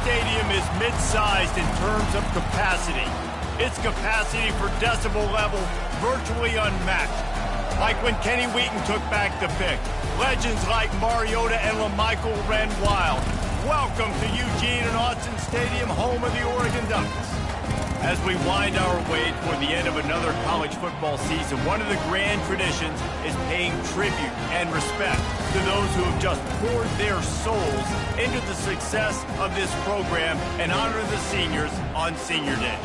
stadium is mid-sized in terms of capacity. Its capacity for decibel level virtually unmatched. Like when Kenny Wheaton took back the pick. Legends like Mariota and LaMichael ran wild. Welcome to Eugene and Autzen Stadium, home of the Oregon Ducks. As we wind our way toward the end of another college football season, one of the grand traditions is paying tribute and respect to those who have just poured their souls into the success of this program and honor the seniors on Senior Day.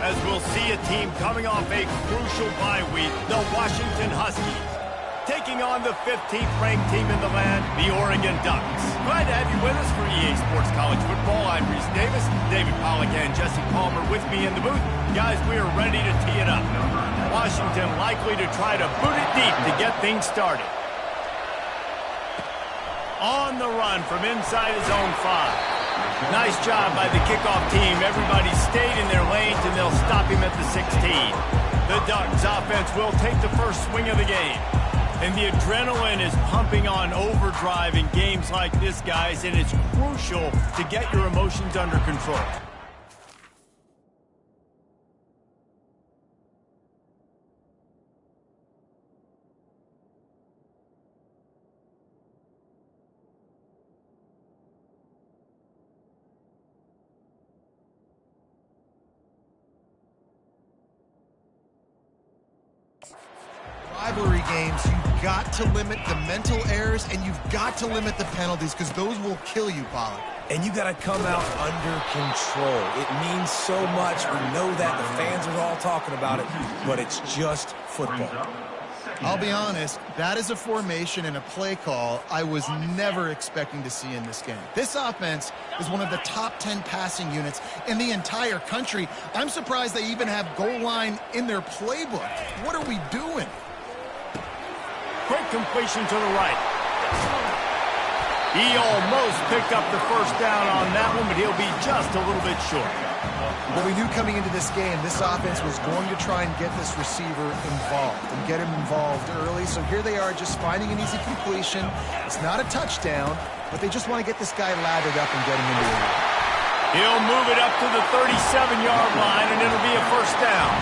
As we'll see a team coming off a crucial bye week, the Washington Huskies, taking on the 15th-ranked team in the land, the Oregon Ducks. Glad to have you with us for EA Sports College Football. I'm Reese Davis, David Pollack and Jesse Palmer with me in the booth. Guys, we are ready to tee it up. Washington likely to try to boot it deep to get things started. On the run from inside his own 5. Nice job by the kickoff team. Everybody stayed in their lanes, and they'll stop him at the 16. The Ducks offense will take the first swing of the game. And the adrenaline is pumping on overdrive in games like this, guys, and it's crucial to get your emotions under control. Rivalry games, you've got to limit the mental errors and you've got to limit the penalties because those will kill you, Pollack. And you got to come out under control. It means so much. We know that. The fans are all talking about it, but it's just football. I'll be honest, that is a formation and a play call I was never expecting to see in this game. This offense is one of the top 10 passing units in the entire country. I'm surprised they even have goal line in their playbook. What are we doing? Quick completion to the right. He almost picked up the first down on that one, but he'll be just a little bit short. Well, we knew coming into this game, this offense was going to try and get this receiver involved and get him involved early. So here they are just finding an easy completion. It's not a touchdown, but they just want to get this guy lathered up and get him into the lead. He'll move it up to the 37-yard line, and it'll be a first down.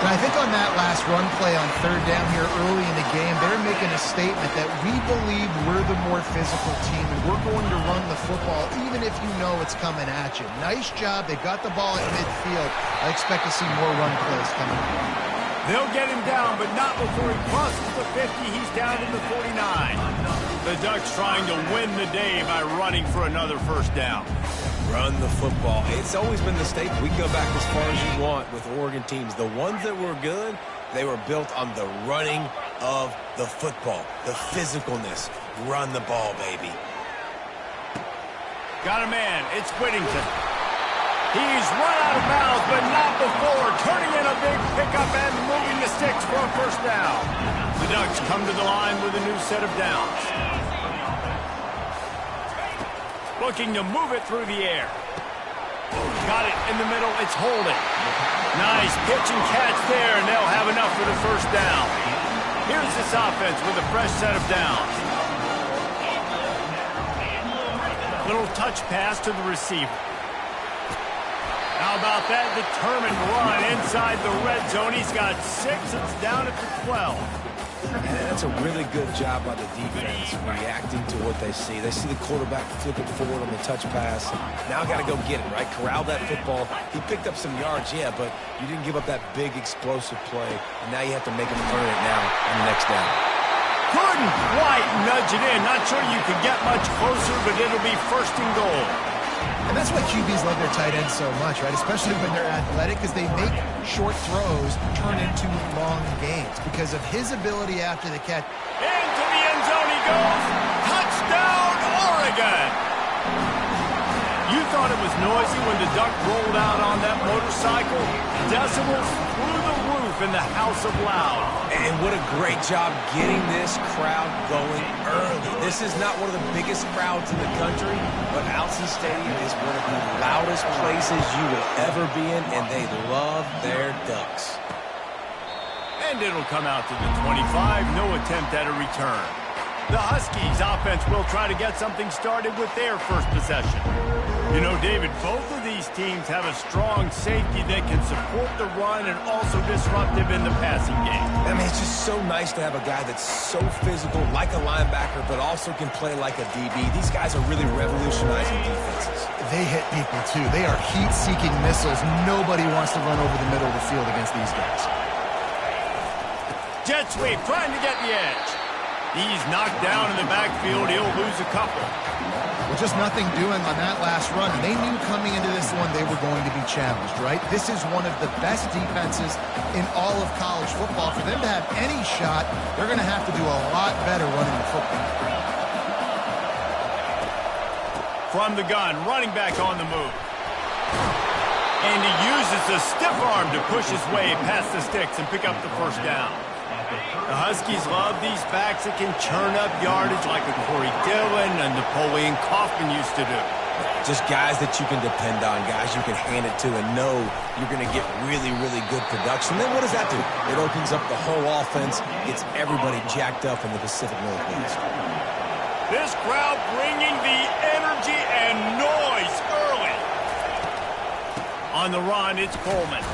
And I think on that last run play on third down here early in the game, they're making a statement that we believe we're the more physical team and we're going to run the football even if you know it's coming at you. Nice job. They got the ball at midfield. I expect to see more run plays coming. They'll get him down, but not before he crosses the 50. He's down to the 49. The Ducks trying to win the day by running for another first down. Run the football. It's always been the staple. We can go back as far as you want with Oregon teams. The ones that were good, they were built on the running of the football, the physicalness. Run the ball, baby. Got a man. It's Whittington. He's run out of bounds, but not before turning in a big pickup and moving the sticks for a first down. The Ducks come to the line with a new set of downs. Looking to move it through the air. Got it in the middle. It's holding. Nice pitch and catch there, and they'll have enough for the first down. Here's this offense with a fresh set of downs. Little touch pass to the receiver. How about that determined run inside the red zone? He's got 6. It's down at the 12. And that's a really good job by the defense, reacting to what they see. They see the quarterback flip it forward on the touch pass. Now got to go get it, right? Corral that football. He picked up some yards, yeah, but you didn't give up that big explosive play. And now you have to make him earn it now on the next down. Couldn't quite nudge it in. Not sure you could get much closer, but it'll be first and goal. And that's why QBs love their tight ends so much, right? Especially when they're athletic, because they make short throws turn into long gains because of his ability after the catch. Into the end zone he goes. Touchdown, Oregon! You thought it was noisy when the Duck rolled out on that motorcycle? Decibels through the roof in the House of Loud. And what a great job getting this crowd going early. This is not one of the biggest crowds in the country, but Autzen Stadium is one of the loudest places you will ever be in, and they love their Ducks. And it'll come out to the 25. No attempt at a return. The Huskies offense will try to get something started with their first possession. You know, David, both of these teams have a strong safety that can support the run and also disruptive in the passing game. I mean, it's just so nice to have a guy that's so physical, like a linebacker, but also can play like a DB. These guys are really revolutionizing defenses. They hit people, too. They are heat-seeking missiles. Nobody wants to run over the middle of the field against these guys. Jet sweep, trying to get the edge. He's knocked down in the backfield. He'll lose a couple. Well, just nothing doing on that last run. They knew coming into this one they were going to be challenged, right? This is one of the best defenses in all of college football. For them to have any shot, they're going to have to do a lot better running the football. From the gun, running back on the move. And he uses the stiff arm to push his way past the sticks and pick up the first down. The Huskies love these backs that can churn up yardage like a Corey Dillon and Napoleon Kaufman used to do. Just guys that you can depend on, guys you can hand it to and know you're going to get really, really good production. Then what does that do? It opens up the whole offense, gets everybody jacked up in the Pacific Northwest. This crowd bringing the energy and noise early. On the run, it's Coleman.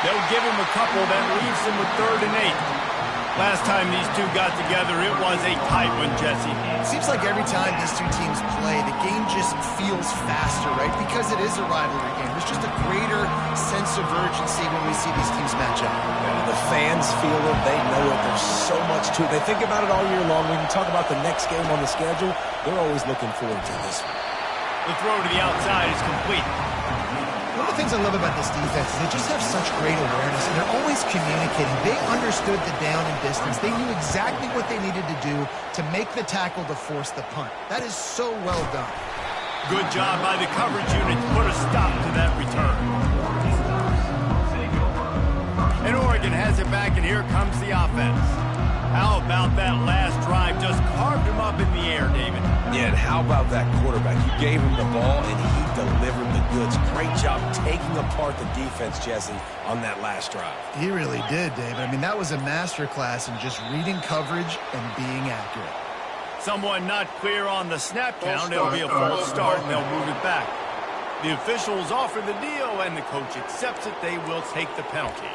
They'll give him a couple that leaves him with 3rd and 8. Last time these two got together, it was a tight one, Jesse. It seems like every time these two teams play, the game just feels faster, right? Because it is a rivalry game. There's just a greater sense of urgency when we see these teams match up. The fans feel it. They know it. There's so much to it. They think about it all year long. When you talk about the next game on the schedule, they're always looking forward to this one. The throw to the outside is complete. One of the things I love about this defense is they just have such great awareness, and they're always communicating. They understood the down and distance. They knew exactly what they needed to do to make the tackle to force the punt. That is so well done. Good job by the coverage unit to put a stop to that return. And Oregon has it back, and here comes the offense. How about that last drive? Just carved him up in the air, David. Yeah, and how about that quarterback? You gave him the ball, and he delivered the goods. Great job taking apart the defense, Jesse, on that last drive. He really did, David. I mean, that was a masterclass in just reading coverage and being accurate. Someone not clear on the snap count. It'll be a false start, and they'll move it back. The officials offer the deal, and the coach accepts it. They will take the penalty.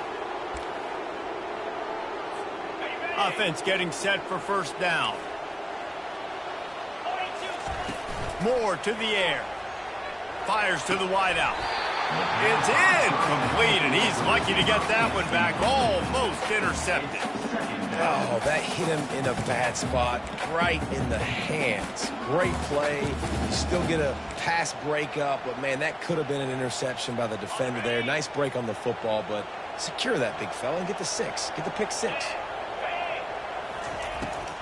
Offense getting set for first down. Moore to the air. Fires to the wideout. It's incomplete, and he's lucky to get that one back. Almost intercepted. Oh, that hit him in a bad spot, right in the hands. Great play. You still get a pass breakup, but, man, that could have been an interception by the defender there. Nice break on the football, but secure that big fella and get the 6. Get the pick 6.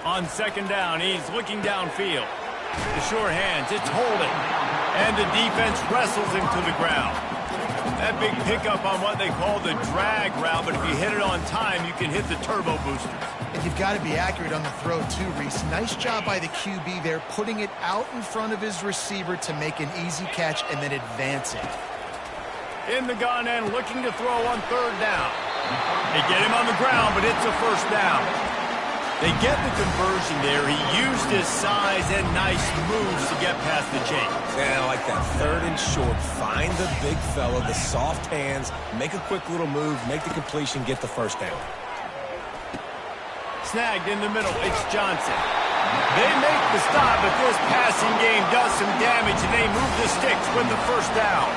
On second down, he's looking downfield. The sure hands, it's holding. And the defense wrestles him to the ground. That big pickup on what they call the drag route, but if you hit it on time, you can hit the turbo boosters. And you've got to be accurate on the throw, too, Reese. Nice job by the QB there, putting it out in front of his receiver to make an easy catch and then advance it. In the gun and looking to throw on third down. They get him on the ground, but it's a first down. They get the conversion there. He used his size and nice moves to get past the chain. Yeah, I like that. 3rd and short. Find the big fella, the soft hands, make a quick little move, make the completion, get the first down. Snagged in the middle. It's Johnson. They make the stop, but this passing game does some damage, and they move the sticks with the first down.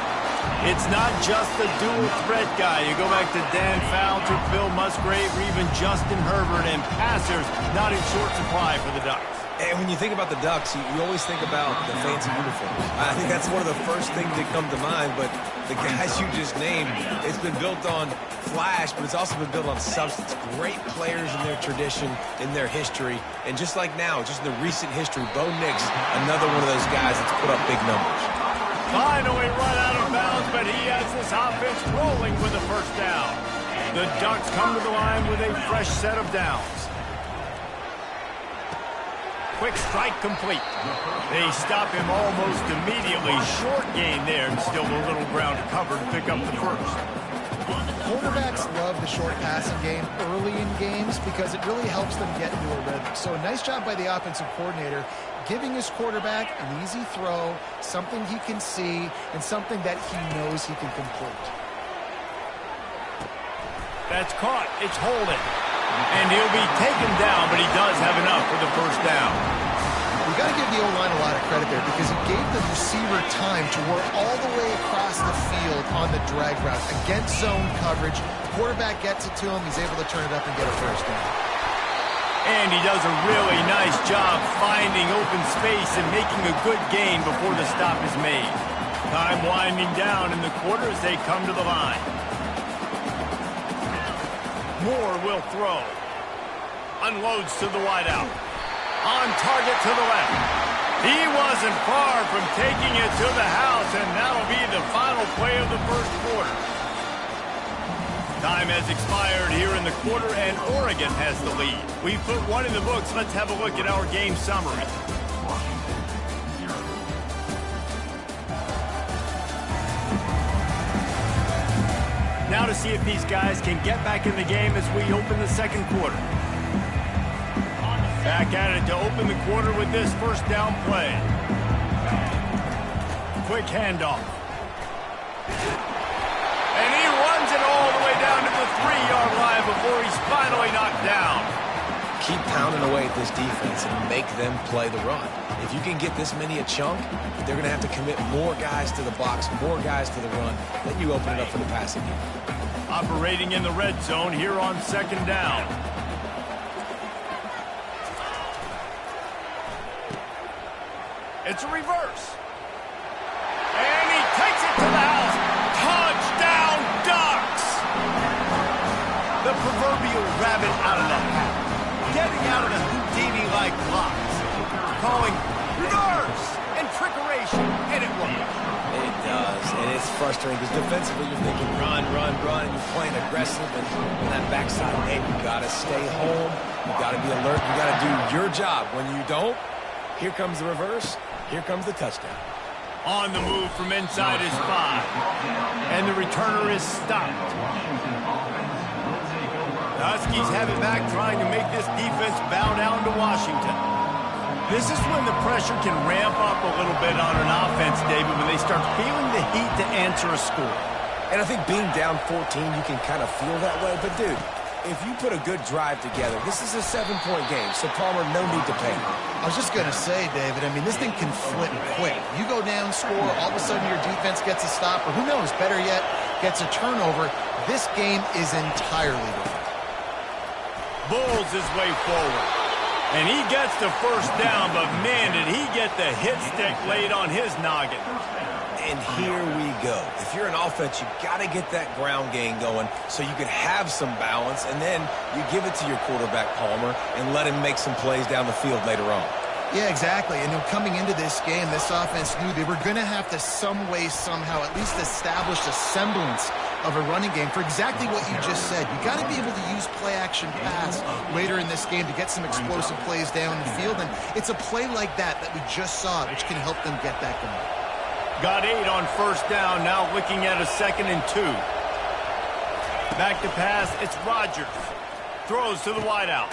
It's not just the dual threat guy. You go back to Dan Fowler, Bill Musgrave, or even Justin Herbert, and passers not in short supply for the Ducks. And when you think about the Ducks, you always think about the fancy uniforms. I think that's one of the first things that come to mind, but the guys you just named, it's been built on flash, but it's also been built on substance. Great players in their tradition, in their history, and just like now, just in the recent history, Bo Nix, another one of those guys that's put up big numbers. Finally run out of bounds, but he has this offense rolling with a first down. The Ducks come to the line with a fresh set of downs. Quick strike complete. They stop him almost immediately. Short gain there, and still a little ground to cover to pick up the first. Quarterbacks love the short passing game early in games because it really helps them get into a rhythm. So a nice job by the offensive coordinator giving his quarterback an easy throw, something he can see, and something that he knows he can complete. That's caught. It's holding. And he'll be taken down, but he does have enough for the first down. You got to give the O-line a lot of credit there because he gave the receiver time to work all the way across the field on the drag route against zone coverage. Quarterback gets it to him. He's able to turn it up and get a first down. And he does a really nice job finding open space and making a good gain before the stop is made. Time winding down in the quarter as they come to the line. Moore will throw. Unloads to the wideout. On target to the left. He wasn't far from taking it to the house, and that'll be the final play of the first quarter. Time has expired here in the quarter, and Oregon has the lead. We've put one in the books. Let's have a look at our game summary. Now to see if these guys can get back in the game as we open the second quarter. Back at it to open the quarter with this first down play. Quick handoff. And he runs it all the way down to the 3-yard line before he's finally knocked down. Keep pounding away at this defense and make them play the run. If you can get this many a chunk, they're going to have to commit more guys to the box, more guys to the run. Then you open it up for the passing game. Operating in the red zone here on second down. It's a reverse. And he takes it to the house. Touchdown Ducks! The proverbial rabbit out of the hat. Getting out of the Houdini-like blocks. Calling reverse and trickeration, and it works. It does, and it's frustrating because defensively you're thinking run, run, run, and you're playing aggressive, and on that backside game, you got to stay home, you got to be alert, you got to do your job. When you don't, here comes the reverse. Here comes the touchdown. On the move from inside his 5. And the returner is stopped. The Huskies have it back, trying to make this defense bow down to Washington. This is when the pressure can ramp up a little bit on an offense, David, when they start feeling the heat to answer a score. And I think being down 14, you can kind of feel that way. But, dude, if you put a good drive together, this is a 7-point game, so Palmer, no need to panic. I was just going to say, David, I mean, this thing can flip quick. You go down, score, all of a sudden your defense gets a stop, or who knows, better yet, gets a turnover. This game is entirely different. Bulls his way forward. And he gets the first down, but man, did he get the hit stick laid on his noggin. And here we go. If you're an offense, you got to get that ground game going so you can have some balance, and then you give it to your quarterback, Palmer, and let him make some plays down the field later on. Yeah, exactly. And coming into this game, this offense knew they were going to have to some way, somehow, at least establish a semblance of a running game for exactly what you just said. You got to be able to use play-action pass later in this game to get some explosive plays down the field, and it's a play like that we just saw, which can help them get that going. Got 8 on first down, now looking at a 2nd and 2. Back to pass, it's Rodgers. Throws to the wideout.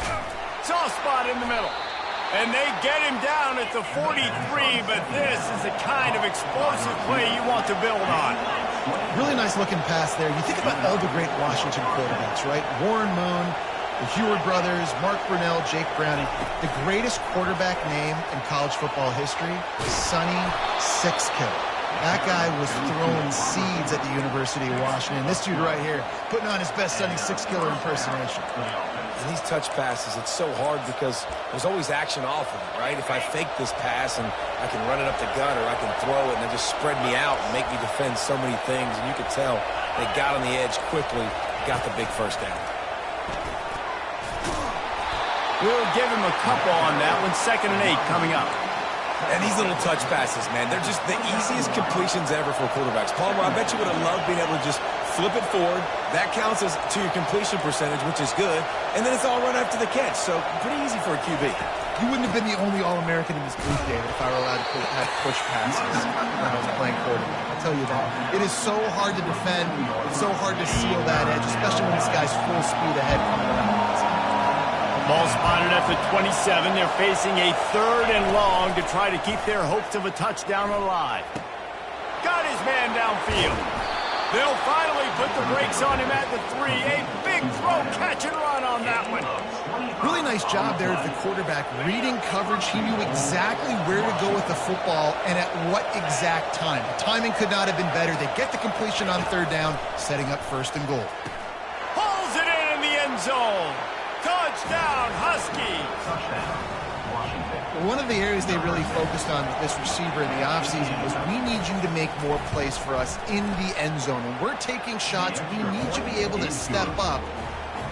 Soft spot in the middle. And they get him down at the 43, but this is the kind of explosive play you want to build on. Really nice looking pass there. You think about all the great Washington quarterbacks, right? Warren Moon, the Heward brothers, Mark Brunell, Jake Browning. The greatest quarterback name in college football history, Sonny Sixkill. That guy was throwing seeds at the University of Washington. This dude right here, putting on his best Sonny Sixkiller impersonation. And these touch passes, it's so hard because there's always action off of it, right? If I fake this pass and I can run it up the gut, or I can throw it and it just spread me out and make me defend so many things. And you could tell they got on the edge quickly, got the big first down. We'll give him a couple on that one. 2nd and 8 coming up. And these little touch passes, man, they're just the easiest completions ever for quarterbacks. Palmer, I bet you would have loved being able to just flip it forward. That counts to your completion percentage, which is good. And then it's all run after the catch, so pretty easy for a QB. You wouldn't have been the only All-American in this booth, David, if I were allowed to have push passes when I was playing quarterback. I'll tell you that. It is so hard to defend. It's so hard to seal that edge, especially when this guy's full speed ahead coming around the outside. Ball spotted at the 27. They're facing a 3rd and long to try to keep their hopes of a touchdown alive. Got his man downfield. They'll finally put the brakes on him at the 3. A big throw, catch and run on that one. Really nice job there of the quarterback reading coverage. He knew exactly where to go with the football and at what exact time. The timing could not have been better. They get the completion on 3rd down, setting up 1st and goal. Pulls it in the end zone. Touchdown, Huskies. One of the areas they really focused on with this receiver in the offseason was we need you to make more plays for us in the end zone. When we're taking shots, we need you to be able to step up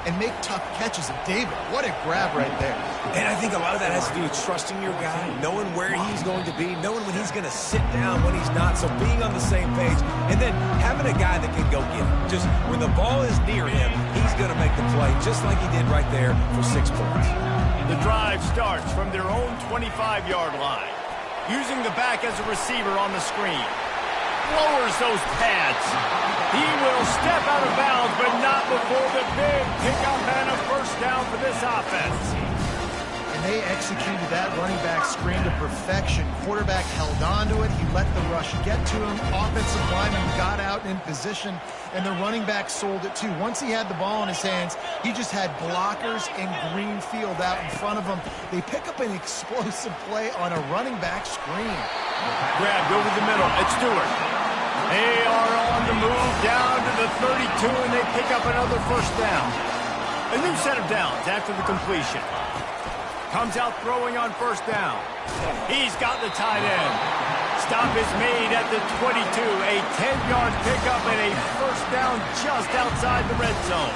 and make tough catches. And David, what a grab right there. And I think a lot of that has to do with trusting your guy, knowing where he's going to be, knowing when he's going to sit down, when he's not, so being on the same page, and then having a guy that can go get it. Just when the ball is near him, he's going to make the play, just like he did right there for 6 points. The drive starts from their own 25-yard line. Using the back as a receiver on the screen. Lowers those pads. He will step out of bounds, but not before the big pickup and a 1st down for this offense. And they executed that running back screen to perfection. Quarterback held on to it. He let the rush get to him. Offensive lineman got out in position, and the running back sold it too. Once he had the ball in his hands, he just had blockers and green field out in front of him. They pick up an explosive play on a running back screen. Grabbed over the middle. It's Stewart. They are on the move down to the 32, and they pick up another 1st down. A new set of downs after the completion. Comes out throwing on 1st down. He's got the tight end. Stop is made at the 22. A 10-yard pickup and a 1st down just outside the red zone.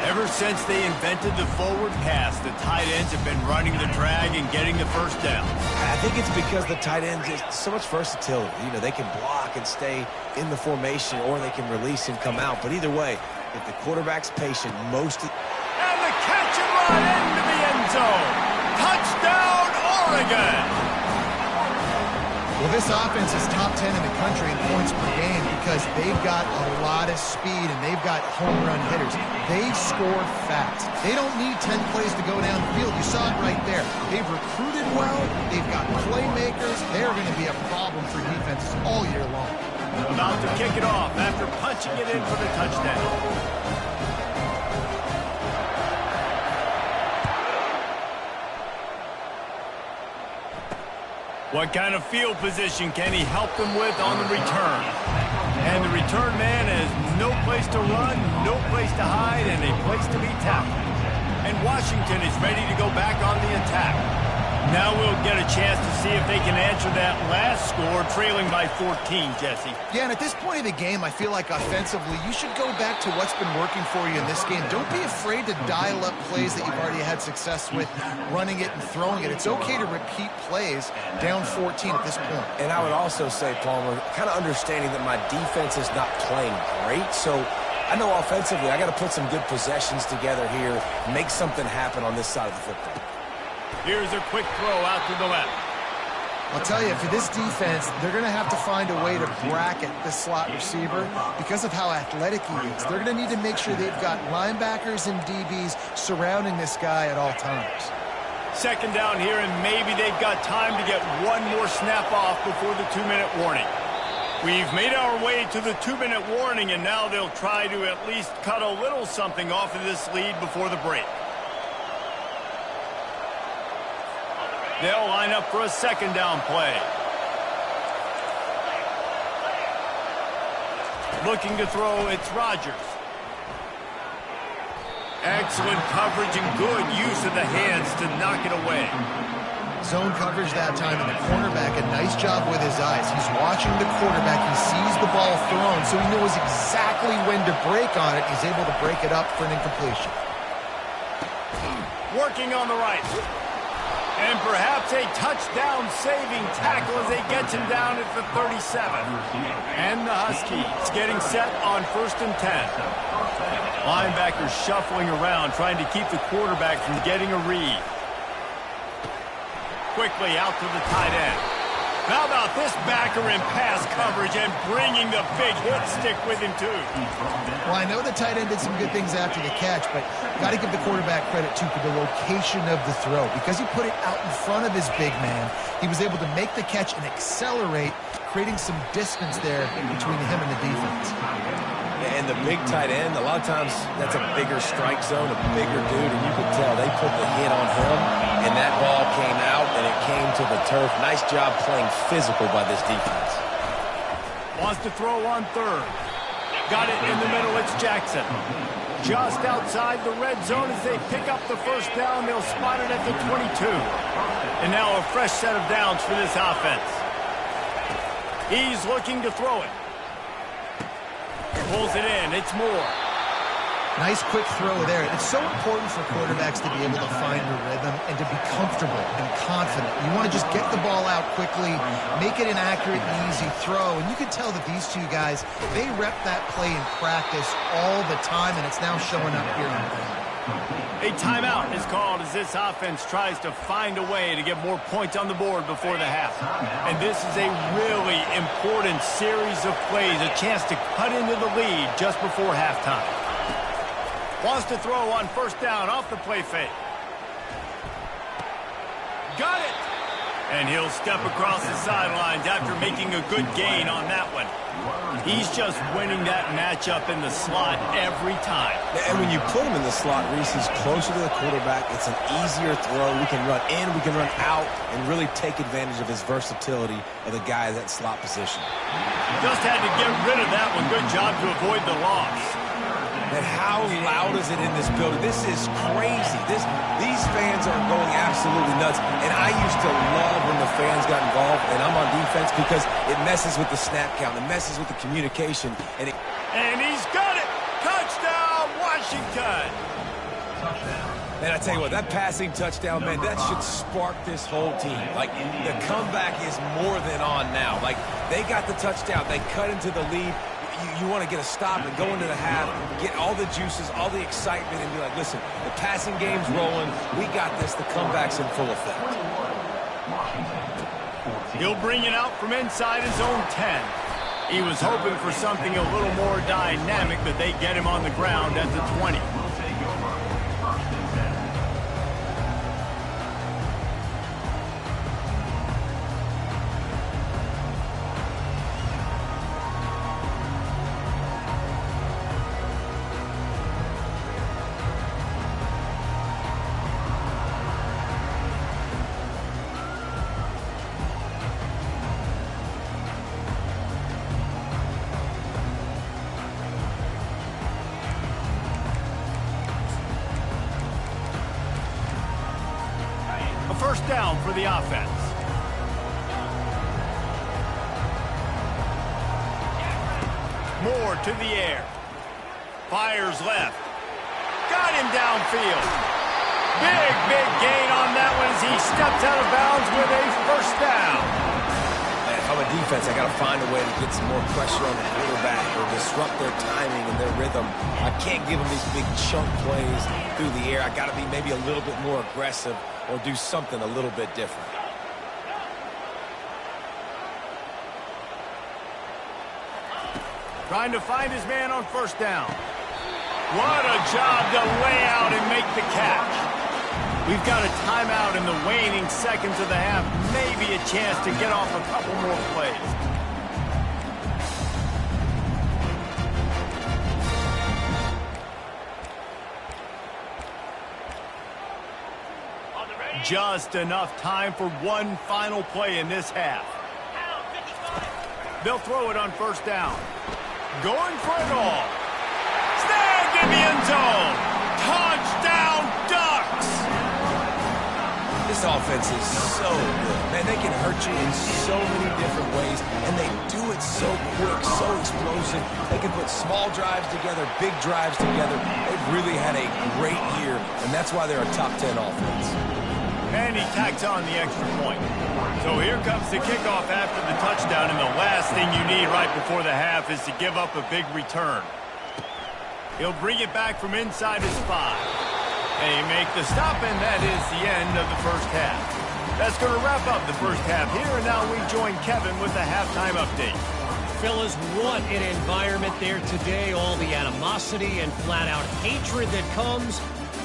Ever since they invented the forward pass, the tight ends have been running the drag and getting the 1st down. I think it's because the tight ends is so much versatility. You know, they can block and stay in the formation, or they can release and come out. But either way, if the quarterback's patient, most... And the catch and run into the end zone. Touchdown, Oregon! Well, this offense is top 10 in the country in points per game because they've got a lot of speed and they've got home run hitters. They score fast. They don't need 10 plays to go downfield. You saw it right there. They've recruited well. They've got playmakers. They're going to be a problem for defenses all year long. About to kick it off after punching it in for the touchdown. What kind of field position can he help them with on the return? And the return man has no place to run, no place to hide, and a place to be tackled. And Washington is ready to go back on the attack. Now we'll get a chance to see if they can answer that last score, trailing by 14, Jesse. Yeah, and at this point of the game, I feel like offensively, you should go back to what's been working for you in this game. Don't be afraid to dial up plays that you've already had success with, running it and throwing it. It's okay to repeat plays down 14 at this point. And I would also say, Palmer, kind of understanding that my defense is not playing great, so I know offensively I got to put some good possessions together here, make something happen on this side of the football. Here's a quick throw out to the left. I'll tell you, for this defense, they're going to have to find a way to bracket this slot receiver because of how athletic he is. They're going to need to make sure they've got linebackers and DBs surrounding this guy at all times. 2nd down here, and maybe they've got time to get one more snap off before the 2-minute warning. We've made our way to the 2-minute warning, and now they'll try to at least cut a little something off of this lead before the break. They'll line up for a 2nd down play. Looking to throw, it's Rodgers. Excellent coverage and good use of the hands to knock it away. Zone coverage that time, and the cornerback, a nice job with his eyes. He's watching the quarterback. He sees the ball thrown, so he knows exactly when to break on it. He's able to break it up for an incompletion. Working on the right. And perhaps a touchdown-saving tackle as they get him down at the 37. And the Huskies getting set on 1st and 10. Linebackers shuffling around, trying to keep the quarterback from getting a read. quickly out to the tight end. How about this backer in pass coverage and bringing the big hit stick with him, too? Well, I know the tight end did some good things after the catch, but got to give the quarterback credit, too, for the location of the throw. Because he put it out in front of his big man, he was able to make the catch and accelerate, creating some distance there between him and the defense. And the big tight end, a lot of times that's a bigger strike zone, a bigger dude, and you could tell they put the hit on him, and that ball came out, and it came to the turf. Nice job playing physical by this defense. Wants to throw on third. Got it in the middle, it's Jackson. Just outside the red zone as they pick up the first down. They'll spot it at the 22. And now a fresh set of downs for this offense. He's looking to throw it. Pulls it in. It's Moore. Nice quick throw there. It's so important for quarterbacks to be able to find a rhythm and to be comfortable and confident. You want to just get the ball out quickly, make it an accurate and easy throw. And you can tell that these two guys, they rep that play in practice all the time, and it's now showing up here on film. A timeout is called as this offense tries to find a way to get more points on the board before the half. And this is a really important series of plays, a chance to cut into the lead just before halftime. Wants to throw on first down off the play fake. Got it! And he'll step across the sidelines after making a good gain on that one. He's just winning that matchup in the slot every time. And when you put him in the slot, Reese, he's closer to the quarterback. It's an easier throw. We can run in, we can run out, and really take advantage of his versatility of the guy in that slot position. Just had to get rid of that one. Good job to avoid the loss. And how loud is it in this building? This is crazy. These fans are going absolutely nuts. And I used to love when the fans got involved, and I'm on defense because it messes with the snap count. It messes with the communication. And he's got it. Touchdown, Washington. Man, I tell you what, that passing touchdown, man, that should spark this whole team. Like, the comeback is more than on now. Like, they got the touchdown. They cut into the lead. You want to get a stop and go into the half, get all the juices, all the excitement, and be like, listen, the passing game's rolling. We got this. The comeback's in full effect. He'll bring it out from inside his own 10. He was hoping for something a little more dynamic, but they get him on the ground at the 20. First down for the offense. Moore to the air. Fires left. Got him downfield. Big gain on that one as he steps out of bounds with a first down. Man, if I'm a defense, I got to find a way to get some more pressure on the quarterback or disrupt their timing and their rhythm. I can't give them these big chunk plays through the air. I got to be maybe a little bit more aggressive or do something a little bit different. Trying to find his man on first down. What a job to lay out and make the catch. We've got a timeout in the waning seconds of the half. Maybe a chance to get off a couple more plays. Just enough time for one final play in this half. They'll throw it on first down. Going for it all. Snagged in the end zone. Touchdown, Ducks! This offense is so good. Man, they can hurt you in so many different ways, and they do it so quick, so explosive. They can put small drives together, big drives together. They've really had a great year, and that's why they're a top 10 offense. And he tacks on the extra point. So here comes the kickoff after the touchdown, and the last thing you need right before the half is to give up a big return. He'll bring it back from inside his 5. They make the stop, and that is the end of the first half. That's going to wrap up the first half here, and now we join Kevin with the halftime update. Fellas, what an environment there today. All the animosity and flat-out hatred that comes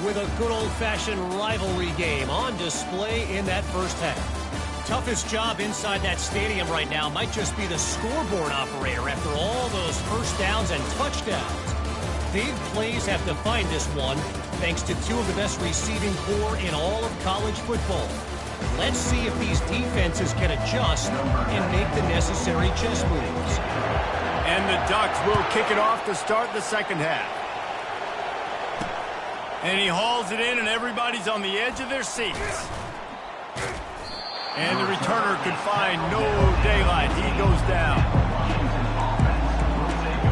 with a good old-fashioned rivalry game on display in that first half. Toughest job inside that stadium right now might just be the scoreboard operator after all those first downs and touchdowns. Big plays have defined this one, thanks to two of the best receiving corps in all of college football. Let's see if these defenses can adjust and make the necessary chess moves. And the Ducks will kick it off to start the second half. And he hauls it in, and everybody's on the edge of their seats. And the returner could find no daylight. He goes down.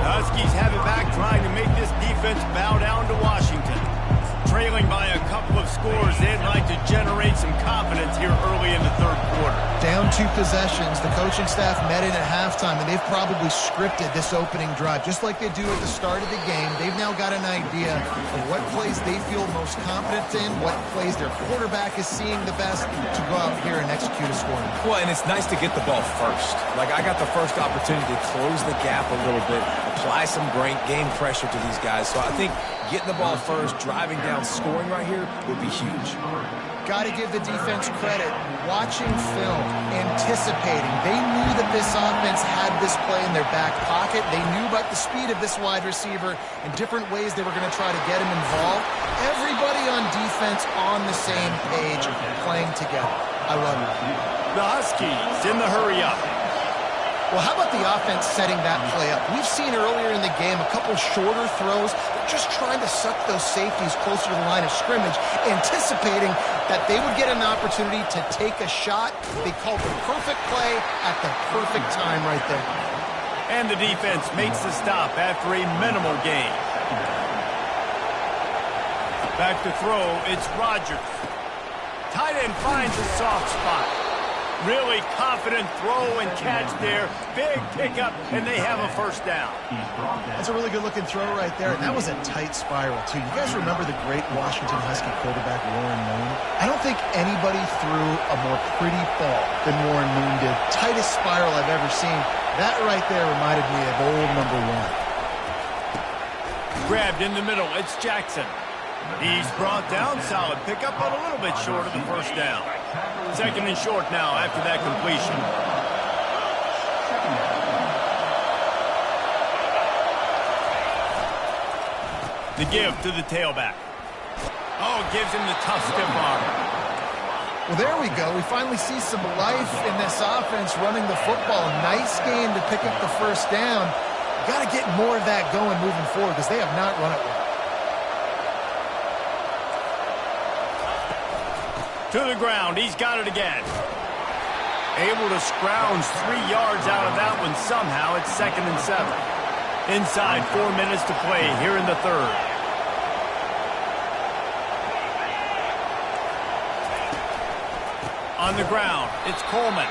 The Huskies have it back, trying to make this defense bow down to Washington. Trailing by a couple of scores, they'd like to generate some confidence here early in the third quarter. Down 2 possessions. The coaching staff met in at halftime, and they've probably scripted this opening drive, just like they do at the start of the game. They've now got an idea of what plays they feel most confident in, what plays their quarterback is seeing the best to go out here and execute a scoring. Well, and it's nice to get the ball first. Like, I got the first opportunity to close the gap a little bit, apply some game pressure to these guys. So I think getting the ball first, driving down, scoring right here would be huge. Got to give the defense credit. Watching film, anticipating. They knew that this offense had this play in their back pocket. They knew about the speed of this wide receiver and different ways they were going to try to get him involved. Everybody on defense on the same page, playing together. I love it. The Huskies in the hurry up. Well, how about the offense setting that play up? We've seen earlier in the game a couple shorter throws. They're just trying to suck those safeties closer to the line of scrimmage, anticipating that they would get an opportunity to take a shot. They called the perfect play at the perfect time right there. And the defense makes the stop after a minimal gain. Back to throw, it's Rodgers. Tight end finds a soft spot. Really confident throw and catch there. Big pickup, and they have a first down. That's a really good-looking throw right there, and that was a tight spiral, too. You guys remember the great Washington Husky quarterback Warren Moon? I don't think anybody threw a more pretty ball than Warren Moon did. Tightest spiral I've ever seen. That right there reminded me of old number 1. Grabbed in the middle, it's Jackson. He's brought down, solid pickup, but a little bit short of the first down. Second and short now after that completion. The give to the tailback. Oh, gives him the tough stiff arm. Well, there we go. We finally see some life in this offense running the football. Nice game to pick up the first down. Got to get more of that going moving forward because they have not run it well. To the ground, he's got it again. Able to scrounge 3 yards out of that one somehow. It's 2nd and 7. Inside 4 minutes to play here in the third. On the ground, it's Coleman.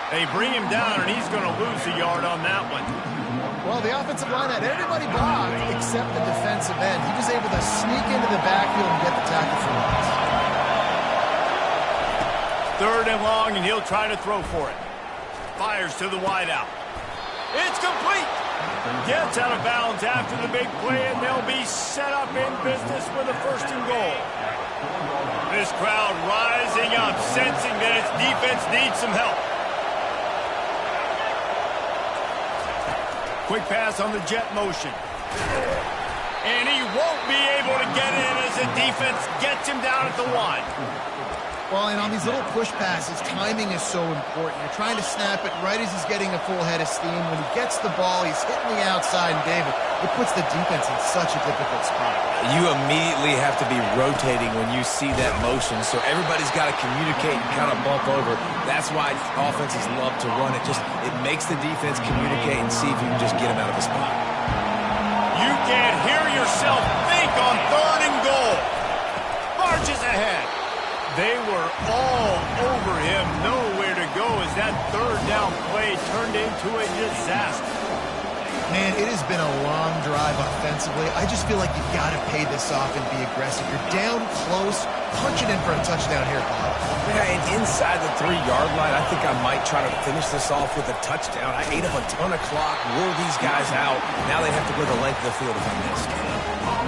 They bring him down, and he's going to lose a yard on that one. Well, the offensive line had everybody blocked except the defensive end. He was able to sneak into the backfield and get the tackle for loss. 3rd and long, and he'll try to throw for it. Fires to the wideout. It's complete. Gets out of bounds after the big play, and they'll be set up in business with a 1st and goal. This crowd rising up, sensing that its defense needs some help. Quick pass on the jet motion. And he won't be able to get in as the defense gets him down at the 1. Well, and on these little push passes, timing is so important. You're trying to snap it right as he's getting a full head of steam. When he gets the ball, he's hitting the outside, and David, it puts the defense in such a difficult spot. You immediately have to be rotating when you see that motion, so everybody's got to communicate and kind of bump over. That's why offenses love to run it. It makes the defense communicate and see if you can just get him out of a spot. You can't hear yourself think on 3rd and goal. Marches ahead. They were all over him, nowhere to go as that 3rd down play turned into a disaster. Man, it has been a long drive offensively. I just feel like you've got to pay this off and be aggressive. You're down close, punching in for a touchdown here, Bob. Yeah, and inside the 3-yard line, I think I might try to finish this off with a touchdown. I ate up a ton of clock, wore these guys out. Now they have to go the length of the field if I miss.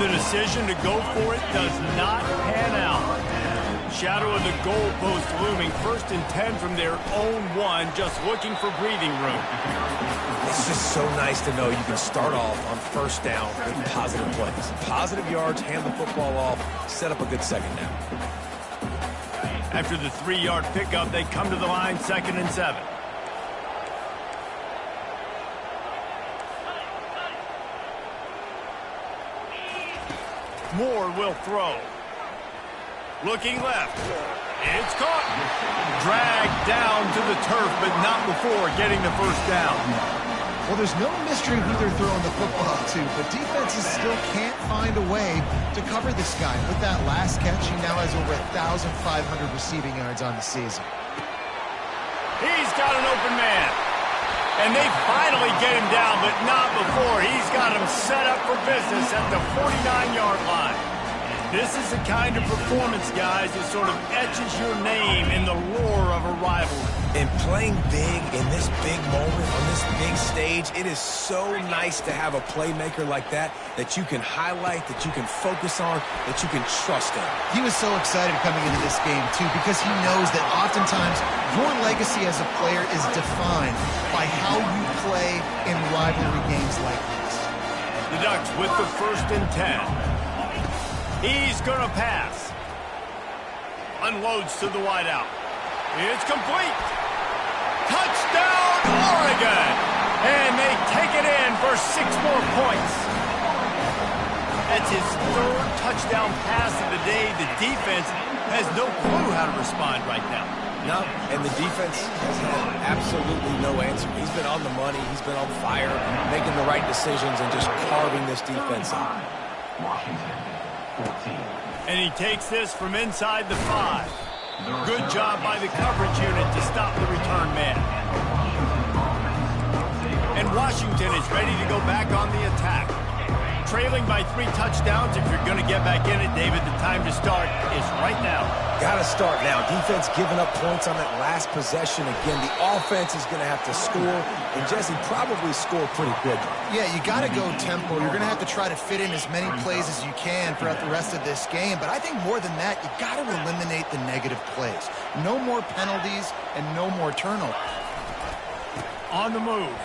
The decision to go for it does not pan out. Shadow of the goalpost looming, 1st and 10 from their own 1, just looking for breathing room. It's just so nice to know you can start off on 1st down with positive plays. Positive yards, hand the football off, set up a good 2nd down. After the 3-yard pickup, they come to the line, 2nd and 7. Moore will throw. Looking left. It's caught. Dragged down to the turf, but not before getting the 1st down. Well, there's no mystery who they're throwing the football to, but defenses still can't find a way to cover this guy. With that last catch, he now has over 1,500 receiving yards on the season. He's got an open man. And they finally get him down, but not before. He's got him set up for business at the 49-yard line. This is the kind of performance, guys, that sort of etches your name in the lore of a rivalry. And playing big in this big moment, on this big stage, it is so nice to have a playmaker like that you can highlight, that you can focus on, that you can trust in. He was so excited coming into this game, too, because he knows that oftentimes your legacy as a player is defined by how you play in rivalry games like this. The Ducks with the 1st and 10. He's going to pass. Unloads to the wideout. It's complete. Touchdown, Oregon! And they take it in for 6 more points. That's his 3rd touchdown pass of the day. The defense has no clue how to respond right now. No, and the defense has had absolutely no answer. He's been on the money. He's been on fire, making the right decisions and just carving this defense up. And he takes this from inside the 5. Good job by the coverage unit to stop the return man. And Washington is ready to go back on the attack. Trailing by 3 touchdowns. If you're going to get back in it, David, the time to start is right now. Got to start now. Defense giving up points on that last possession. Again, the offense is going to have to score, and Jesse probably score pretty quickly. Yeah, you got to go tempo. You're going to have to try to fit in as many plays as you can throughout the rest of this game. But I think more than that, you got to eliminate the negative plays. No more penalties and no more turnovers. On the move.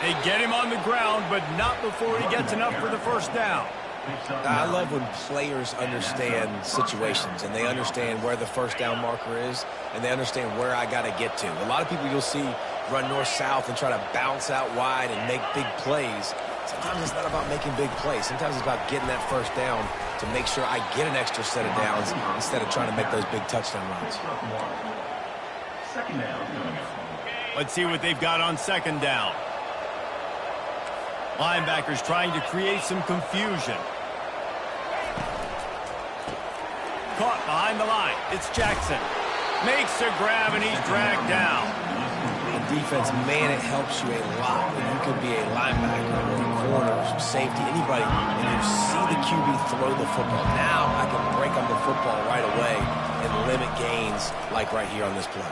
They get him on the ground, but not before he gets enough for the 1st down. I love when players understand situations and they understand where the 1st down marker is and they understand where I got to get to. A lot of people you'll see run north-south and try to bounce out wide and make big plays. Sometimes it's not about making big plays. Sometimes it's about getting that 1st down to make sure I get an extra set of downs instead of trying to make those big touchdown runs. Let's see what they've got on 2nd down. Linebackers trying to create some confusion. Caught behind the line. It's Jackson. Makes a grab, and he's dragged down. The defense, man, it helps you a lot when you can be a linebacker or a corner or safety, anybody, and you see the QB throw the football. Now I can break on the football right away and limit gains like right here on this play.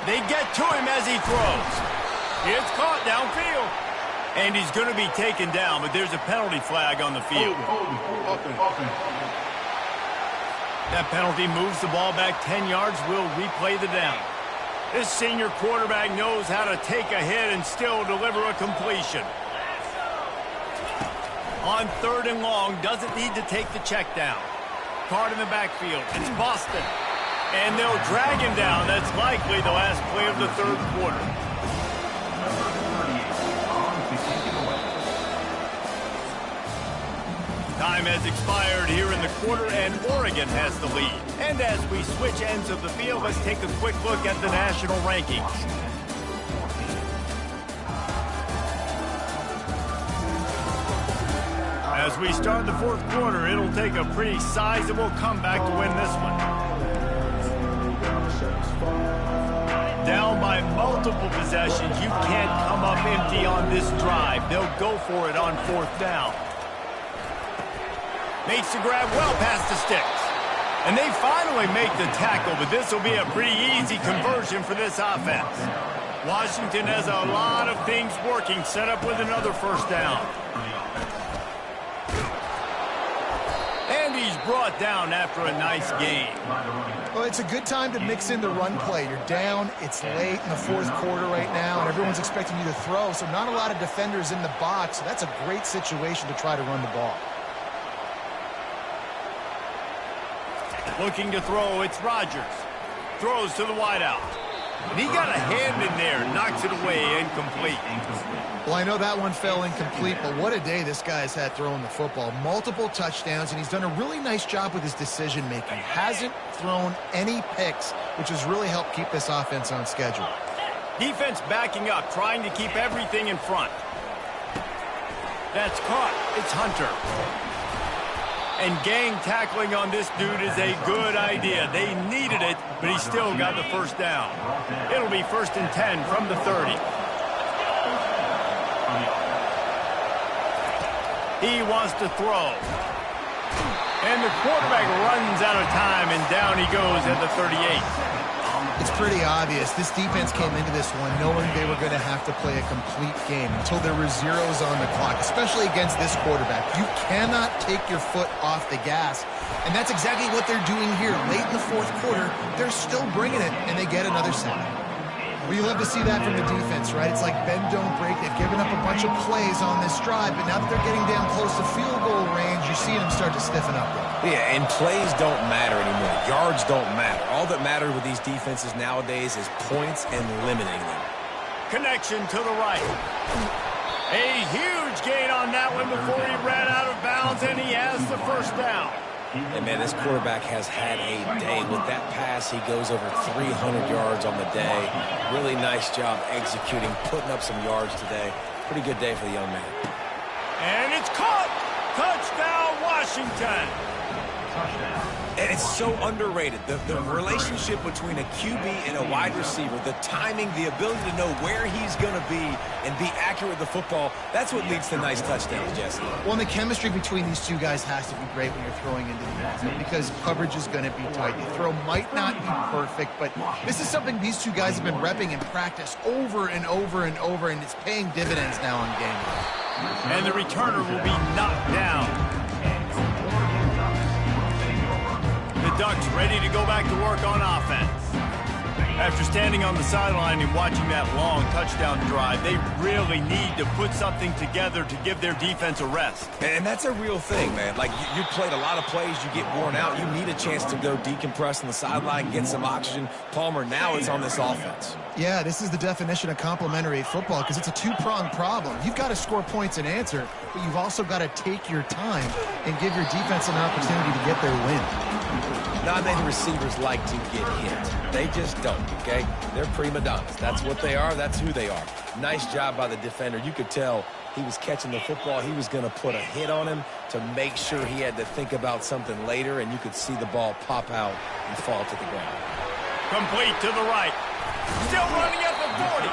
They get to him as he throws. It's caught downfield. And he's going to be taken down, but there's a penalty flag on the field. That penalty moves the ball back 10 yards. We'll replay the down. This senior quarterback knows how to take a hit and still deliver a completion. On 3rd and long, doesn't need to take the check down. Card in the backfield. It's Boston. And they'll drag him down. That's likely the last play of the 3rd quarter. Time has expired here in the quarter, and Oregon has the lead. And as we switch ends of the field, let's take a quick look at the national rankings. As we start the 4th quarter, it'll take a pretty sizable comeback to win this one. down by multiple possessions. You can't come up empty on this drive. They'll go for it on 4th down. Makes the grab well past the sticks. And they finally make the tackle, but this will be a pretty easy conversion for this offense. Washington has a lot of things working, set up with another 1st down. And he's brought down after a nice gain. Well, it's a good time to mix in the run play. You're down, it's late in the 4th quarter right now, and everyone's expecting you to throw, so not a lot of defenders in the box, so that's a great situation to try to run the ball. Looking to throw, it's Rodgers. Throws to the wideout. And he got a hand in there, knocks it away, incomplete. Well, I know that one fell incomplete, but what a day this guy's had throwing the football. Multiple touchdowns, and he's done a really nice job with his decision-making. Hasn't thrown any picks, which has really helped keep this offense on schedule. Defense backing up, trying to keep everything in front. That's caught. It's Hunter. And gang tackling on this dude is a good idea. They needed it, but he still got the 1st down. It'll be 1st and 10 from the 30. He wants to throw. And the quarterback runs out of time, and down he goes at the 38. It's pretty obvious. This defense came into this one knowing they were going to have to play a complete game until there were zeros on the clock, especially against this quarterback. You cannot take your foot off the gas, and that's exactly what they're doing here. Late in the 4th quarter, they're still bringing it, and they get another sack. Well, you love to see that from the defense, right? It's like bend, don't break. They've given up a bunch of plays on this drive, but now that they're getting down close to field goal range, you're seeing them start to stiffen up. Yeah, and plays don't matter anymore. Yards don't matter. All that matters with these defenses nowadays is points and limiting them. Connection to the right. A huge gain on that one before he ran out of bounds, and he has the 1st down. And, man, this quarterback has had a day. With that pass, he goes over 300 yards on the day. Really nice job executing, putting up some yards today. Pretty good day for the young man. And it's caught! Touchdown, Washington! And it's so underrated. The relationship between a QB and a wide receiver, the timing, the ability to know where he's going to be and be accurate with the football, that's what leads to nice touchdowns, Jesse. Well, and the chemistry between these two guys has to be great when you're throwing into the end zone because coverage is going to be tight. The throw might not be perfect, but this is something these two guys have been repping in practice over and over and over, and it's paying dividends now on game day. And the returner will be knocked down. The Ducks ready to go back to work on offense. After standing on the sideline and watching that long touchdown drive, they really need to put something together to give their defense a rest. And that's a real thing, man. Like, you played a lot of plays, you get worn out, you need a chance to go decompress on the sideline, get some oxygen. Palmer, now it's on this offense. Yeah, this is the definition of complementary football because it's a two-pronged problem. You've got to score points and answer, but you've also got to take your time and give your defense an opportunity to get their win. Not many receivers like to get hit. They just don't, okay? They're prima donnas. That's what they are. That's who they are. Nice job by the defender. You could tell he was catching the football. He was going to put a hit on him to make sure he had to think about something later, and you could see the ball pop out and fall to the ground. Complete to the right. Still running at the 40.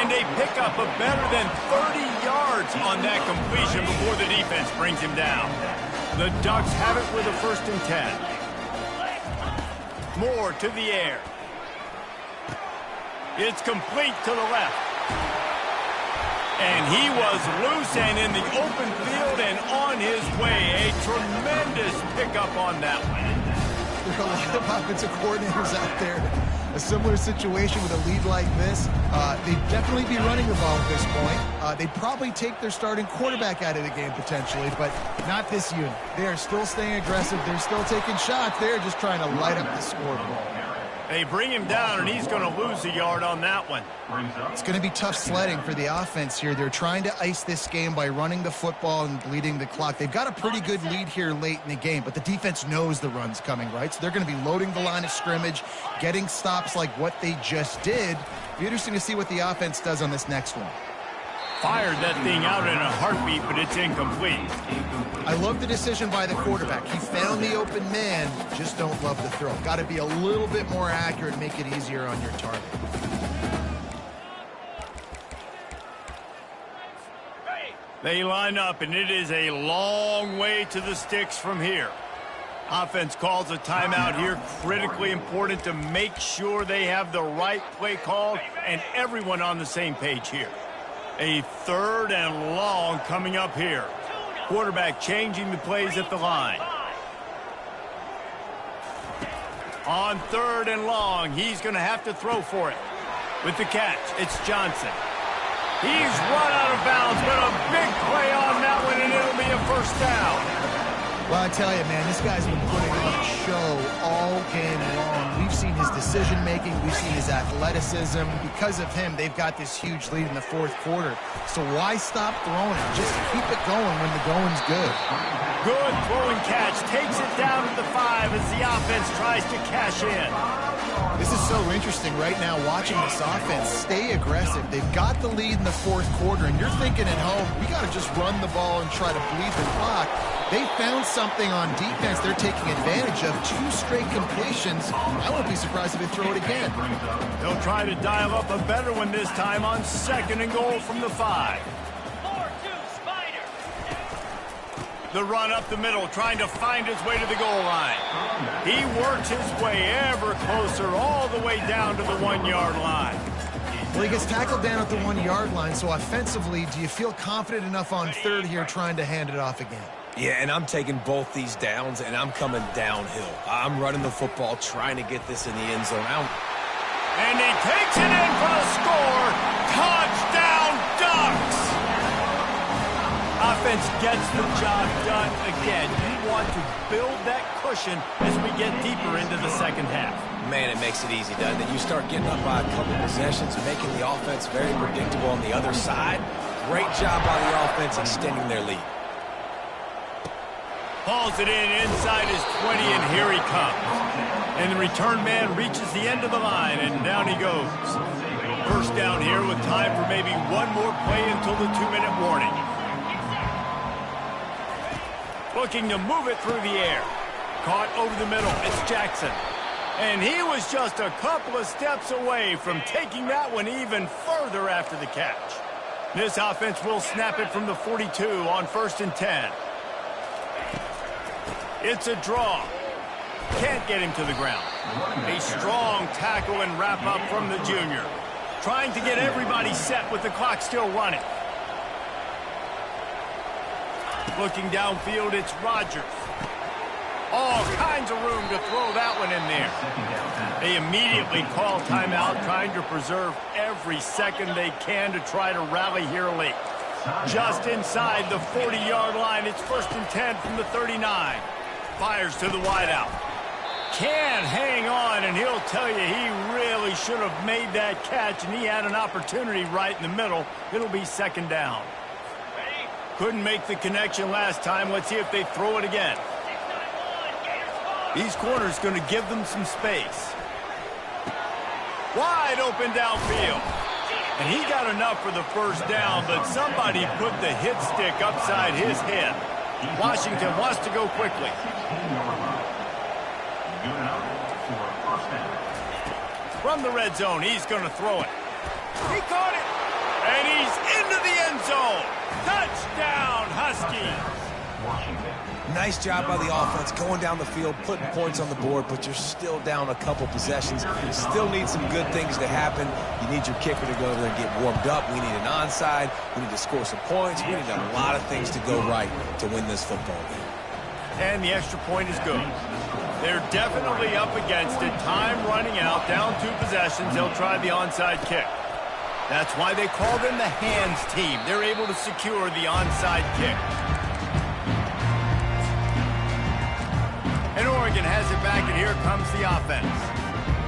And they pick up a better than 30 yards on that completion before the defense brings him down. The Ducks have it with a 1st and 10. Moore to the air. It's complete to the left. And he was loose and in the open field and on his way. A tremendous pickup on that one. There are a lot of offensive coordinators out there. A similar situation with a lead like this. They'd definitely be running the ball at this point. They'd probably take their starting quarterback out of the game potentially, but not this unit. They are still staying aggressive. They're still taking shots. They're just trying to light up the scoreboard. They bring him down, and he's going to lose a yard on that one. It's going to be tough sledding for the offense here. They're trying to ice this game by running the football and bleeding the clock. They've got a pretty good lead here late in the game, but the defense knows the run's coming, right? So they're going to be loading the line of scrimmage, getting stops like what they just did. It'll be interesting to see what the offense does on this next one. Fired that thing out in a heartbeat, but it's incomplete. I love the decision by the quarterback. He found the open man, just don't love the throw. Got to be a little bit more accurate and make it easier on your target. They line up, and it is a long way to the sticks from here. Offense calls a timeout here, critically important to make sure they have the right play called and everyone on the same page here. A 3rd and long coming up here. Quarterback changing the plays at the line. On 3rd and long, he's going to have to throw for it. With the catch, it's Johnson. He's run out of bounds, but a big play on that one, and it'll be a first down. Well, I tell you, man, this guy's been putting on a show all game long. We've seen his decision-making. We've seen his athleticism. Because of him, they've got this huge lead in the 4th quarter. So why stop throwing it? Just keep it going when the going's good. Good throwing catch. Takes it down to the 5 as the offense tries to cash in. This is so interesting right now watching this offense stay aggressive. They've got the lead in the 4th quarter, and you're thinking at home, we got to just run the ball and try to bleed the clock. They found something on defense they're taking advantage of. 2 straight completions. I won't be surprised if they throw it again. They'll try to dial up a better one this time on 2nd and goal from the 5. The run up the middle, trying to find his way to the goal line. He works his way ever closer, all the way down to the 1-yard line. Well, he gets tackled down at the 1-yard line, so offensively, do you feel confident enough on 3rd here trying to hand it off again? Yeah, and I'm taking both these downs, and I'm coming downhill. I'm running the football, trying to get this in the end zone. And he takes it in for the score. Touchdown, Ducks! Offense gets the job done again. You want to build that cushion as we get deeper into the 2nd half. Man, it makes it easy, doesn't it? You start getting up by a couple possessions, making the offense very predictable on the other side. Great job by the offense extending their lead. Hauls it in inside his 20, and here he comes. And the return man reaches the end of the line, and down he goes. First down here with time for maybe one more play until the 2-minute warning. Looking to move it through the air. Caught over the middle. It's Jackson. And he was just a couple of steps away from taking that one even further after the catch. This offense will snap it from the 42 on 1st and 10. It's a draw. Can't get him to the ground. A strong tackle and wrap up from the junior. Trying to get everybody set with the clock still running. Looking downfield, it's Rodgers. All kinds of room to throw that one in there. They immediately call timeout, trying to preserve every second they can to try to rally here late. Just inside the 40-yard line, it's 1st and 10 from the 39. Fires to the wideout. Can't hang on, and he'll tell you he really should have made that catch, and he had an opportunity right in the middle. It'll be 2nd down. Couldn't make the connection last time. Let's see if they throw it again. These corners going to give them some space. Wide open downfield. And he got enough for the first down, but somebody put the hit stick upside his head. Washington wants to go quickly. From the red zone, he's going to throw it. He caught it. And he's into the end zone. Touchdown, Huskies. Nice job by the offense going down the field, putting points on the board, but you're still down a couple possessions. You still need some good things to happen. You need your kicker to go there and get warmed up. We need an onside. We need to score some points. We need a lot of things to go right to win this football game. And the extra point is good. They're definitely up against it. Time running out, down 2 possessions. They'll try the onside kick. That's why they call them the hands team. They're able to secure the onside kick. And Oregon has it back, and here comes the offense.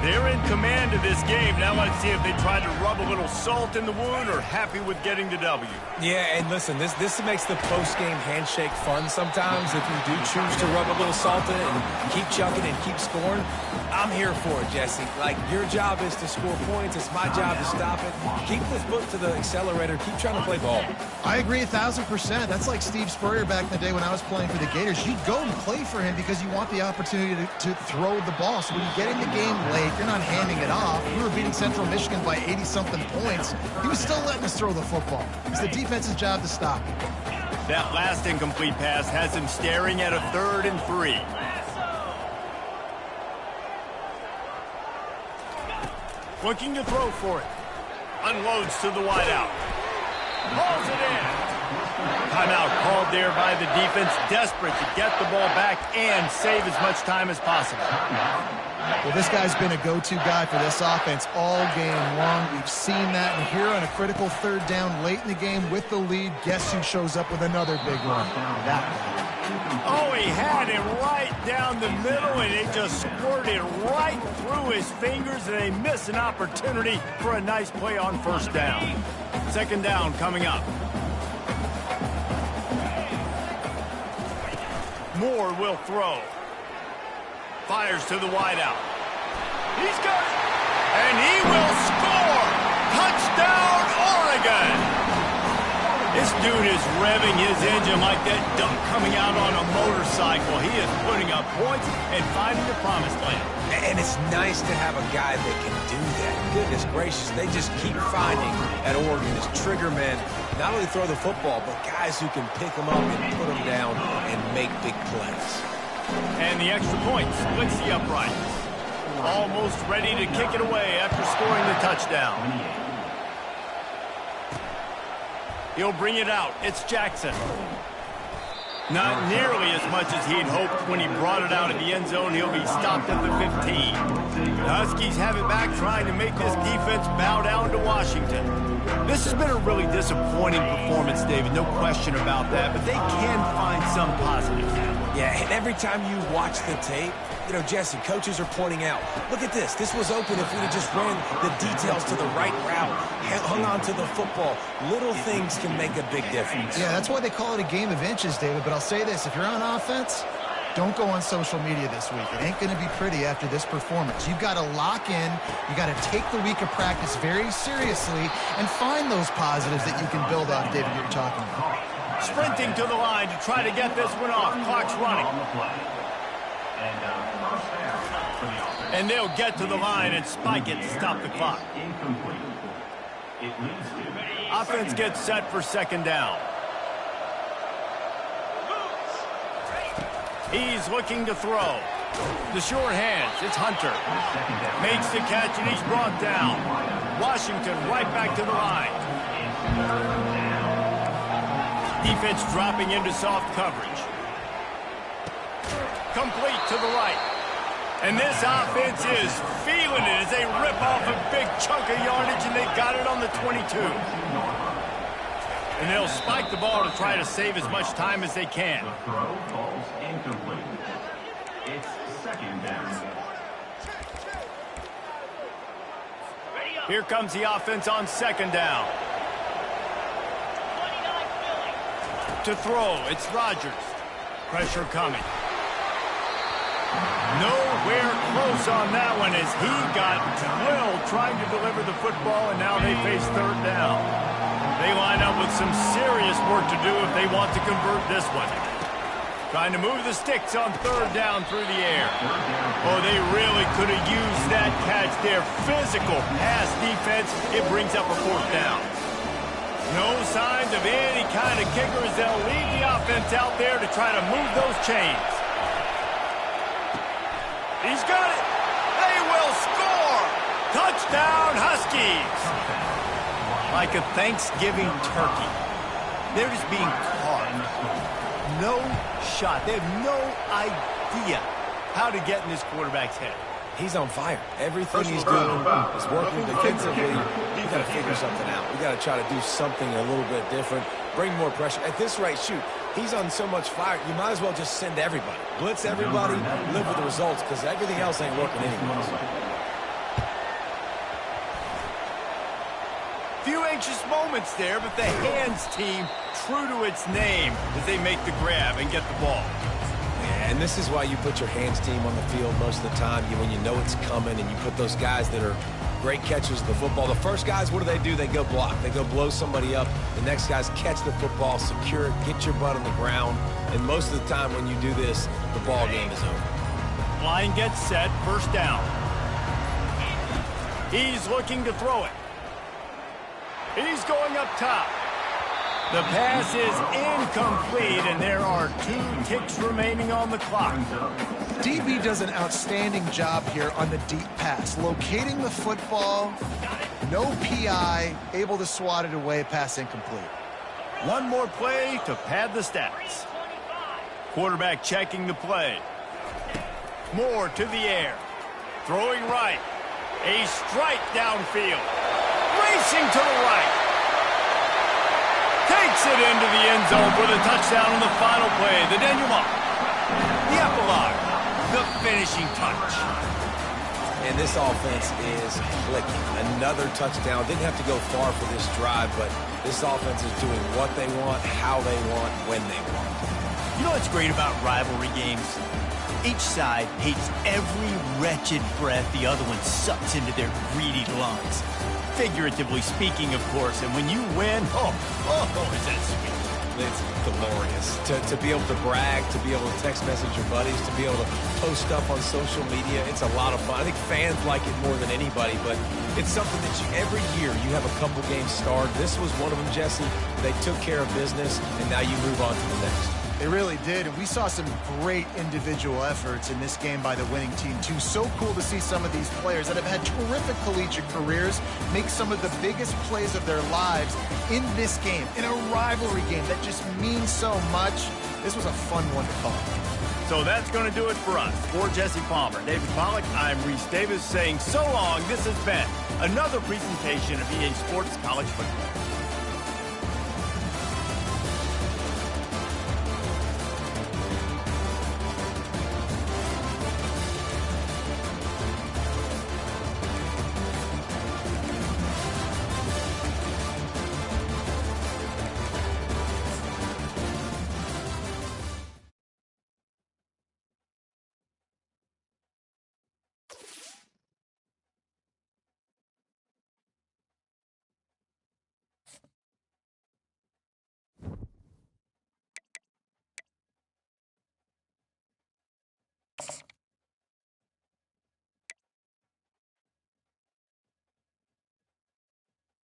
They're in command of this game. Now let's see if they try to rub a little salt in the wound or happy with getting the W. Yeah, and listen, this makes the post-game handshake fun sometimes. If you do choose to rub a little salt in it and keep chucking and keep scoring, I'm here for it, Jesse. Like, your job is to score points. It's my job to stop it. Keep the foot to the accelerator. Keep trying to play ball. I agree 1,000%. That's like Steve Spurrier back in the day when I was playing for the Gators. You go and play for him because you want the opportunity to throw the ball. So when you get in the game late, you're not handing it off. We were beating Central Michigan by 80-something points. He was still letting us throw the football. It's the defense's job to stop it. That last incomplete pass has him staring at a 3rd and 3. Looking to throw for it. Unloads to the wideout. Hauls it in. Timeout called there by the defense, desperate to get the ball back and save as much time as possible. Well, this guy's been a go-to guy for this offense all game long. We've seen that, and here on a critical 3rd down late in the game with the lead, guess who shows up with another big one? That guy. Oh, he had it right down the middle, and it just squirted right through his fingers, and they miss an opportunity for a nice play on 1st down. 2nd down coming up. Moore will throw. Fires to the wideout. He's got it. And he will score. Touchdown, Oregon. This dude is revving his engine like that duck coming out on a motorcycle. He is putting up points and finding the promised land. And it's nice to have a guy that can do that. Goodness gracious, they just keep finding at Oregon as trigger men. Not only throw the football, but guys who can pick them up and put them down and make big plays. And the extra point splits the uprights. Almost ready to kick it away after scoring the touchdown. He'll bring it out. It's Jackson. Not nearly as much as he'd hoped when he brought it out of the end zone. He'll be stopped at the 15. The Huskies have it back, trying to make this defense bow down to Washington. This has been a really disappointing performance, David, no question about that, but they can find some positives. Yeah, and every time you watch the tape, you know, Jesse, coaches are pointing out, look at this. This was open if we'd have just ran the details to the right route, hung on to the football. Little things can make a big difference. Yeah, that's why they call it a game of inches, David. But I'll say this, if you're on offense, don't go on social media this week. It ain't going to be pretty after this performance. You've got to lock in. You got to take the week of practice very seriously and find those positives that you can build off, David, you're talking about. Sprinting to the line to try to get this one off. Clock's running. And they'll get to the line and spike it to stop the clock. Offense gets set for 2nd down. He's looking to throw. The short hands, it's Hunter. Makes the catch and he's brought down. Washington right back to the line. Defense dropping into soft coverage. Complete to the right. And this offense is feeling it as they rip off a big chunk of yardage, and they got it on the 22. And they'll spike the ball to try to save as much time as they can. The throw falls incomplete. It's 2nd down. Here comes the offense on 2nd down. To throw, it's Rodgers. Pressure coming. Nowhere close on that one as he got drilled trying to deliver the football, and now they face 3rd down. They line up with some serious work to do if they want to convert this one. Trying to move the sticks on 3rd down through the air. Oh, they really could have used that catch there. Physical pass defense. It brings up a 4th down. No signs of any kind of kicker as they'll leave the offense out there to try to move those chains. He's got it. They will score. Touchdown, Huskies. Like a Thanksgiving turkey. They're just being carved. No shot. They have no idea how to get in this quarterback's head. He's on fire. Everything he's doing is working defensively. We got to figure something out. We got to try to do something a little bit different. Bring more pressure. At this rate, shoot, he's on so much fire, you might as well just send everybody. Blitz everybody, live with the results, because everything else ain't working anyways. Few anxious moments there, but the hands team true to its name as they make the grab and get the ball. Yeah, and this is why you put your hands team on the field most of the time, when you know it's coming, and you put those guys that are great catchers of the football. The first guys, what do? They go block. They go blow somebody up. The next guys catch the football, secure it, get your butt on the ground. And most of the time when you do this, the ball game is over. Line gets set, 1st down. He's looking to throw it. He's going up top. The pass is incomplete, and there are 2 ticks remaining on the clock. DB does an outstanding job here on the deep pass, locating the football, no PI, able to swat it away, pass incomplete. One more play to pad the stats. Quarterback checking the play. Moore to the air. Throwing right. A strike downfield. Racing to the right. Takes it into the end zone for the touchdown on the final play. The denouement. The epilogue. The finishing touch. And this offense is clicking. Another touchdown. Didn't have to go far for this drive, but this offense is doing what they want, how they want, when they want. You know what's great about rivalry games? Each side hates every wretched breath the other one sucks into their greedy lungs. Figuratively speaking, of course, and when you win, is that sweet. It's glorious. To be able to brag, to be able to text message your buddies, to be able to post stuff on social media, it's a lot of fun. I think fans like it more than anybody, but it's something that every year you have a couple games starred. This was one of them, Jesse. They took care of business, and now you move on to the next. They really did, and we saw some great individual efforts in this game by the winning team, too. So cool to see some of these players that have had terrific collegiate careers make some of the biggest plays of their lives in this game, in a rivalry game that just means so much. This was a fun one to call. So that's going to do it for us. For Jesse Palmer, David Pollack, I'm Reese Davis saying so long. This has been another presentation of EA Sports College Football.